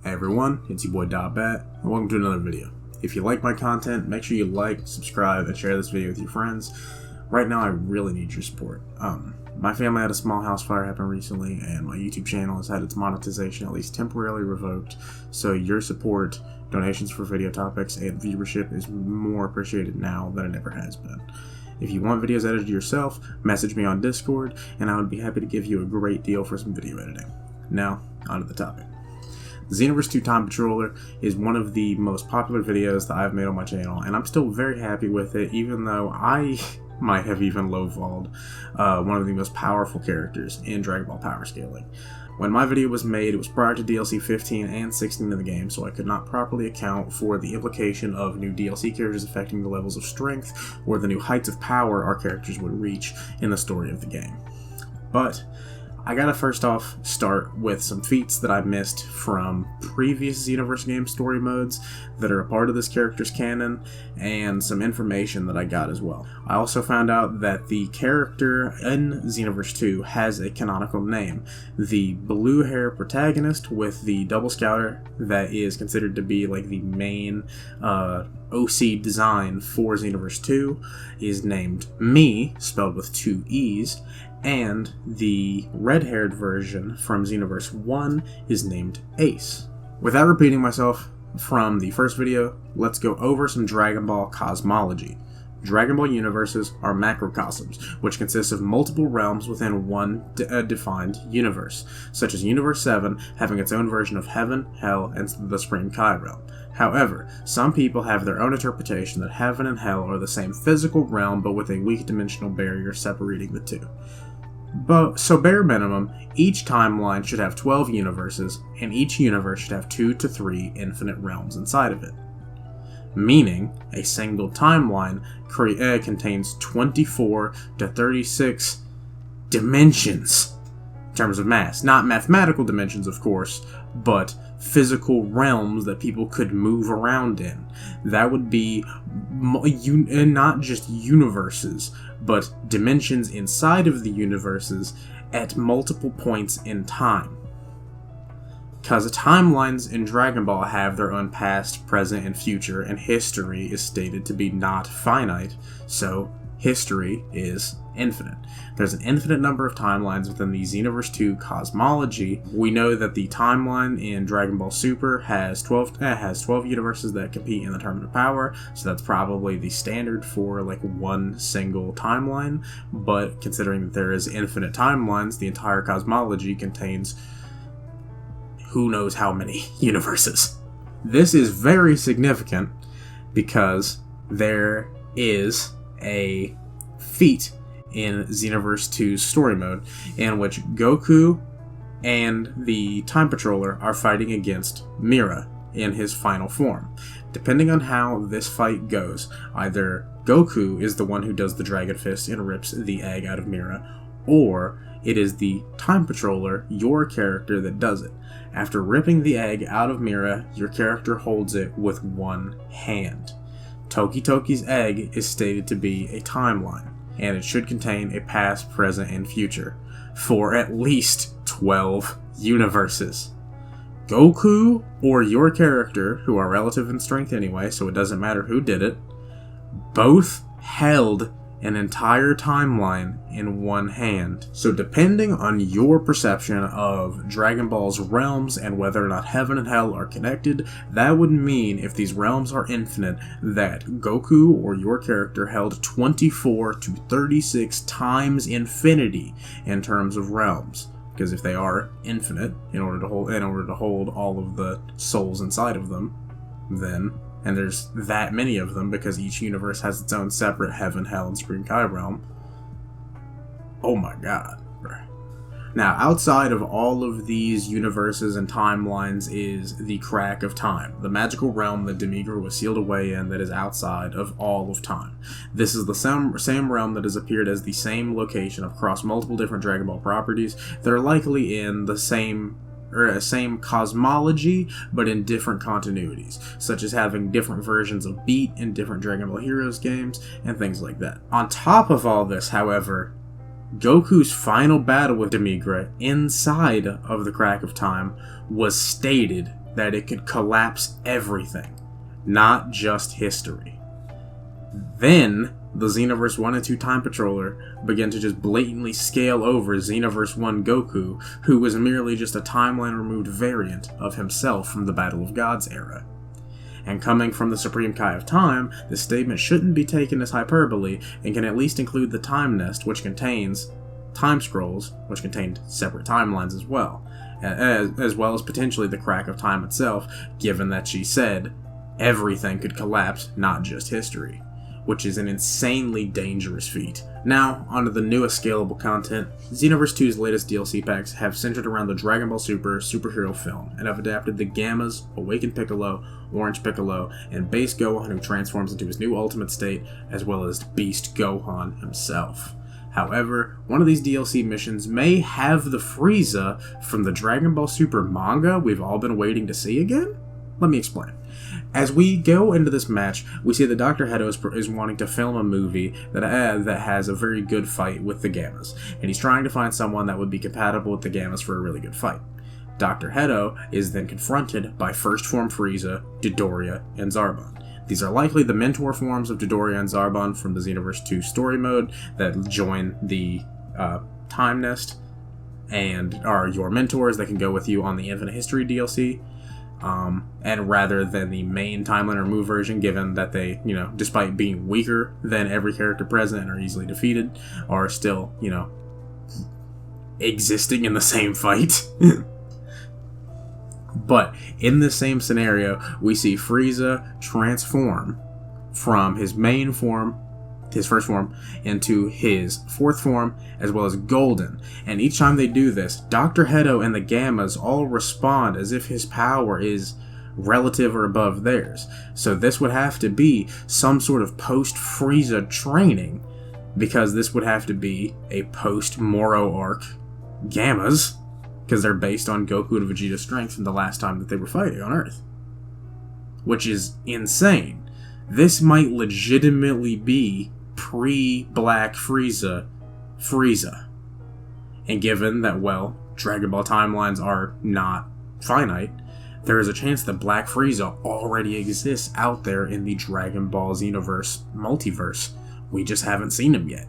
Hey everyone, it's your boy dotbat, and welcome to another video. If you like my content, make sure you like, subscribe, and share this video with your friends. Right now, I really need your support. My family had a small house fire happen recently, and my YouTube channel has had its monetization at least temporarily revoked, so your support, donations for video topics, and viewership is more appreciated now than it ever has been. If you want videos edited yourself, message me on Discord, and I would be happy to give you a great deal for some video editing. Now, onto the topic. The Xenoverse 2 Time Patroller is one of the most popular videos that I've made on my channel, and I'm still very happy with it, even though I might have even low-balled one of the most powerful characters in Dragon Ball Powerscaling. When my video was made, it was prior to DLC 15 and 16 in the game, so I could not properly account for the implication of new DLC characters affecting the levels of strength or the new heights of power our characters would reach in the story of the game. But I gotta first off start with some feats that I missed from previous Xenoverse game story modes that are a part of this character's canon, and some information that I got as well. I also found out that the character in Xenoverse 2 has a canonical name. The blue hair protagonist with the double scouter that is considered to be like the main OC design for Xenoverse 2 is named Me, spelled with two E's, and the red-haired version from Xenoverse 1 is named Ace. Without repeating myself from the first video, let's go over some Dragon Ball cosmology. Dragon Ball universes are macrocosms, which consist of multiple realms within one defined universe, such as Universe 7 having its own version of Heaven, Hell, and the Supreme Kai realm. However, some people have their own interpretation that Heaven and Hell are the same physical realm, but with a weak dimensional barrier separating the two. So bare minimum, each timeline should have 12 universes, and each universe should have 2 to 3 infinite realms inside of it. Meaning, a single timeline contains 24 to 36 dimensions in terms of mass. Not mathematical dimensions, of course, but physical realms that people could move around in. That would be not just universes, but dimensions inside of the universes at multiple points in time. Because timelines in Dragon Ball have their own past, present, and future, and history is stated to be not finite, so history is infinite. There's an infinite number of timelines within the Xenoverse 2 cosmology. We know that the timeline in Dragon Ball Super has 12 universes that compete in the tournament of power, so that's probably the standard for like one single timeline, but considering that there is infinite timelines, the entire cosmology contains who knows how many universes. This is very significant because there is a feat in Xenoverse 2's story mode in which Goku and the Time Patroller are fighting against Mira in his final form. Depending on how this fight goes, either Goku is the one who does the Dragon Fist and rips the egg out of Mira, or it is the Time Patroller, your character, that does it. After ripping the egg out of Mira, your character holds it with one hand. Toki Toki's egg is stated to be a timeline, and it should contain a past, present, and future for at least 12 universes. Goku or your character, who are relative in strength anyway, so it doesn't matter who did it, both held an entire timeline in one hand. So depending on your perception of Dragon Ball's realms and whether or not Heaven and Hell are connected, that would mean if these realms are infinite, that Goku or your character held 24 to 36 times infinity in terms of realms. Because if they are infinite, in order to hold all of the souls inside of them, then, and there's that many of them because each universe has its own separate Heaven, Hell, and Supreme Kai realm. Oh my god, bro. Now, outside of all of these universes and timelines is the Crack of Time, the magical realm that Demigra was sealed away in that is outside of all of time. This is the same realm that has appeared as the same location across multiple different Dragon Ball properties that are likely in the same cosmology, but in different continuities, such as having different versions of Beat in different Dragon Ball Heroes games, and things like that. On top of all this, however, Goku's final battle with Demigra inside of the Crack of Time was stated that it could collapse everything, not just history. Then, the Xenoverse 1 and 2 Time Patroller began to just blatantly scale over Xenoverse 1 Goku, who was merely just a timeline-removed variant of himself from the Battle of Gods era. And coming from the Supreme Kai of Time, this statement shouldn't be taken as hyperbole and can at least include the Time Nest, which contains time scrolls, which contained separate timelines as well as potentially the crack of time itself, given that she said everything could collapse, not just history, which is an insanely dangerous feat. Now, onto the newest scalable content. Xenoverse 2's latest DLC packs have centered around the Dragon Ball Super superhero film, and have adapted the Gammas, Awakened Piccolo, Orange Piccolo, and Beast Gohan, who transforms into his new ultimate state, as well as Beast Gohan himself. However, one of these DLC missions may have the Frieza from the Dragon Ball Super manga we've all been waiting to see again? Let me explain. As we go into this match, we see that Dr. Hedo is wanting to film a movie that has a very good fight with the Gammas, and he's trying to find someone that would be compatible with the Gammas for a really good fight. Dr. Hedo is then confronted by First Form Frieza, Dodoria, and Zarbon. These are likely the mentor forms of Dodoria and Zarbon from the Xenoverse 2 story mode that join the Time Nest and are your mentors that can go with you on the Infinite History DLC. And rather than the main timeline remove version, given that they, despite being weaker than every character present and are easily defeated, are still, existing in the same fight. But in the same scenario, we see Frieza transform from his main form, his first form, into his fourth form, as well as Golden. And each time they do this, Dr. Hedo and the Gammas all respond as if his power is relative or above theirs. So this would have to be some sort of post-Frieza training, because this would have to be a post-Moro arc Gammas, because they're based on Goku to Vegeta strength from the last time that they were fighting on Earth. Which is insane. This might legitimately be pre-Black Frieza. And given that, Dragon Ball timelines are not finite, there is a chance that Black Frieza already exists out there in the Dragon Ball Xenoverse multiverse. We just haven't seen him yet.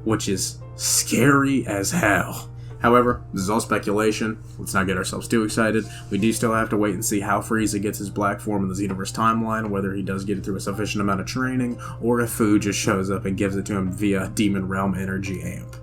Which is scary as hell. However, this is all speculation. Let's not get ourselves too excited. We do still have to wait and see how Frieza gets his black form in the Xenoverse timeline, whether he does get it through a sufficient amount of training, or if Fu just shows up and gives it to him via Demon Realm Energy Amp.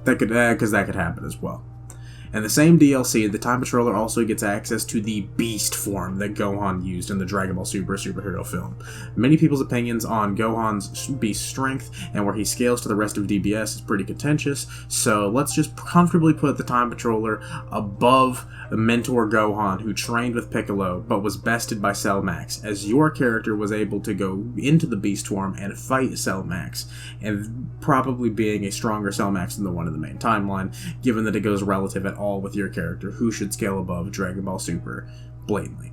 Because that could happen as well. In the same DLC, the Time Patroller also gets access to the Beast form that Gohan used in the Dragon Ball Super superhero film. Many people's opinions on Gohan's Beast strength and where he scales to the rest of DBS is pretty contentious, so let's just comfortably put the Time Patroller above the mentor Gohan, who trained with Piccolo but was bested by Cell Max, as your character was able to go into the Beast form and fight Cell Max, and probably being a stronger Cell Max than the one in the main timeline, given that it goes relative at all with your character, who should scale above Dragon Ball Super blatantly.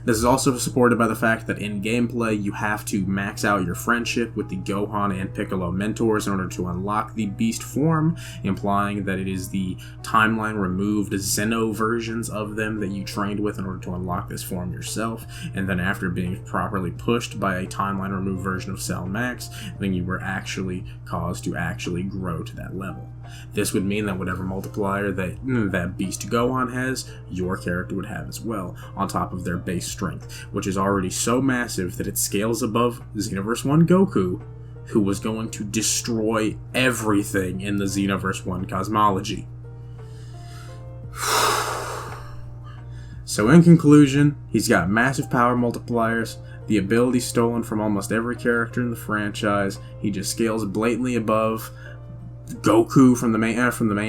This is also supported by the fact that in gameplay, you have to max out your friendship with the Gohan and Piccolo mentors in order to unlock the Beast form, implying that it is the timeline-removed Xeno versions of them that you trained with in order to unlock this form yourself, and then after being properly pushed by a timeline-removed version of Cell Max, then you were actually caused to actually grow to that level. This would mean that whatever multiplier that Beast Gohan has, your character would have as well, on top of their base strength, which is already so massive that it scales above Xenoverse 1 Goku, who was going to destroy everything in the Xenoverse 1 cosmology. So in conclusion, he's got massive power multipliers, the ability stolen from almost every character in the franchise. He just scales blatantly above Goku from the main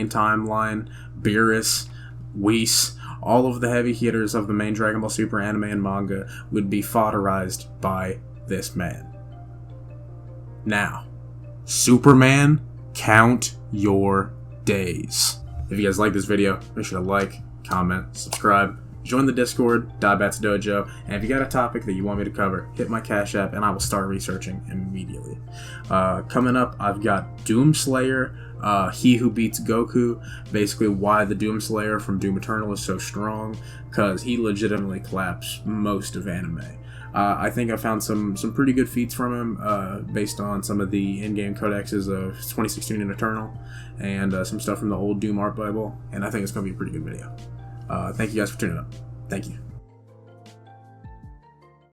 timeline, Beerus, Whis, all of the heavy hitters of the main Dragon Ball Super anime and manga would be fodderized by this man. Now, Superman, count your days. If you guys like this video, make sure to like, comment, subscribe, join the Discord, dotbat's dojo, and if you got a topic that you want me to cover, hit my Cash App and I will start researching immediately. Coming up, I've got Doomslayer, He Who Beats Goku, basically why the Doomslayer from Doom Eternal is so strong, because he legitimately collapsed most of anime. I think I found some pretty good feats from him based on some of the in-game codexes of 2016 and Eternal, and some stuff from the old Doom art Bible, and I think it's going to be a pretty good video. Thank you guys for tuning up. Thank you.